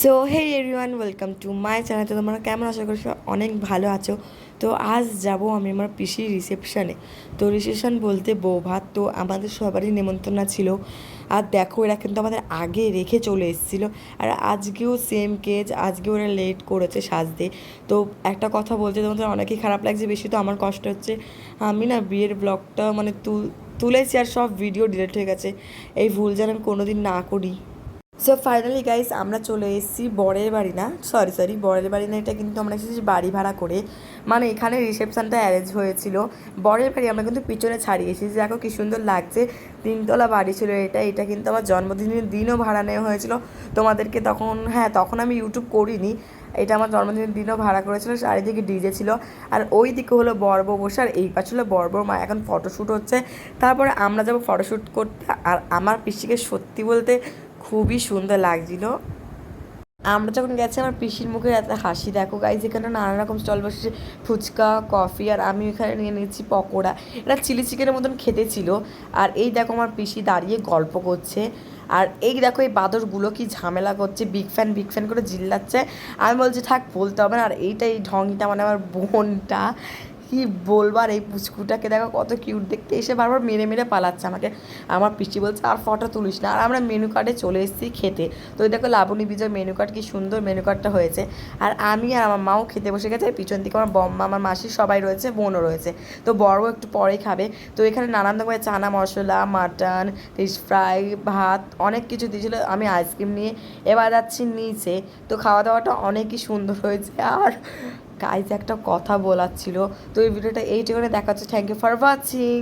So hey everyone, welcome to my channel. তো তোমরা কেমন আশা করি অনেক ভালো আছো। তো আজ যাব আমি আমার পিসির রিসেপশানে। তো রিসেপশান বলতে বউ ভাত, তো আমাদের সবারই নেমন্তন্ন ছিল। আর দেখো, এরা কিন্তু আমাদের আগে রেখে চলে এসেছিলো। আর আজকেও সেম কেজ, আজকে ওরা লেট করেছে সাজতে। তো একটা কথা বলতে তোমাদের অনেকই খারাপ লাগছে, বেশি তো আমার কষ্ট হচ্ছে। আমি না বিয়ের ব্লগটা মানে তুলেছি আর সব ভিডিও ডিলিট হয়ে গেছে। এই ভুল যেন আমি কোনোদিন না করি। সো ফাইনালি গাইস, আমরা চলে এসেছি বরের বাড়ি না, সরি বরের বাড়ি না, এটা কিন্তু আমরা এসেছি বাড়ি ভাড়া করে। মানে এখানে রিসেপশানটা অ্যারেঞ্জ হয়েছিল। বরের বাড়ি আমরা কিন্তু পিছনে ছাড়িয়ে এসেছি। দেখো কী সুন্দর লাগছে, তিনতলা বাড়ি ছিল এটা। এটা কিন্তু আমার জন্মদিনের দিনও ভাড়া নেওয়া হয়েছিল তোমাদেরকে তখন। হ্যাঁ, তখন আমি ইউটিউব করিনি। এটা আমার জন্মদিনের দিনও ভাড়া করেছিল। চারিদিকে ডিজে ছিল, আর ওই দিকে হলো বর বউ বসে, আর এই পাশ হলো বর বউর মা। এখন ফটোশ্যুট হচ্ছে, তারপরে আমরা যাবো ফটোশ্যুট করতে। আর আমার পিসিকে সত্যি বলতে খুবই সুন্দর লাগছিল। আমরা যখন গেছি, আমার পিসির মুখে এত হাসি। দেখো গাইজ, এখানে নানা রকম স্টল বসেছে, ফুচকা, কফি, আর আমি এখানে নিয়ে নিয়েছি পকোড়া। এটা চিলি চিকেনের মতন খেতে ছিল। আর এই দেখো আমার পিসি দাঁড়িয়ে গল্প করছে। আর এই দেখো এই বাদরগুলো কি ঝামেলা করছে, বিগ ফ্যান করে জিল্লাচ্ছে। আমি বলছি থাক, বলতে হবে না। আর এই ঢংটা মানে আমার বোনটা, কি বলবো। আর এই পুচকুটাকে দেখো কত কিউট দেখতে, এসে বারবার মেরে মেরে পালাচ্ছে আমাকে। আমার পিসি বলছে আর ফটো তুলিস না। আর আমরা মেনু কার্ডে চলে এসেছি খেতে। তো ওই দেখো লাবণী বিজয় মেনু কার্ড, কি সুন্দর মেনু কার্ডটা হয়েছে। আর আমি আর আমার মাও খেতে বসে গেছে। পিছন দিকে আমার বম্মা, আমার মাসি সবাই রয়েছে, বোনও রয়েছে। তো বড়ও একটু পরেই খাবে। তো এখানে নানান রকমের chana masala, mutton, fish fry, ভাত, অনেক কিছু দিয়েছিলো। আমি আইসক্রিম নিয়ে এবার যাচ্ছি নিচে। তো খাওয়া দাওয়াটা অনেকই সুন্দর হয়েছে। আর গাইজ একটা কথা বলার ছিল। তো এই ভিডিওটা এইটুকুনে দেখাচ্ছে। Thank you for watching.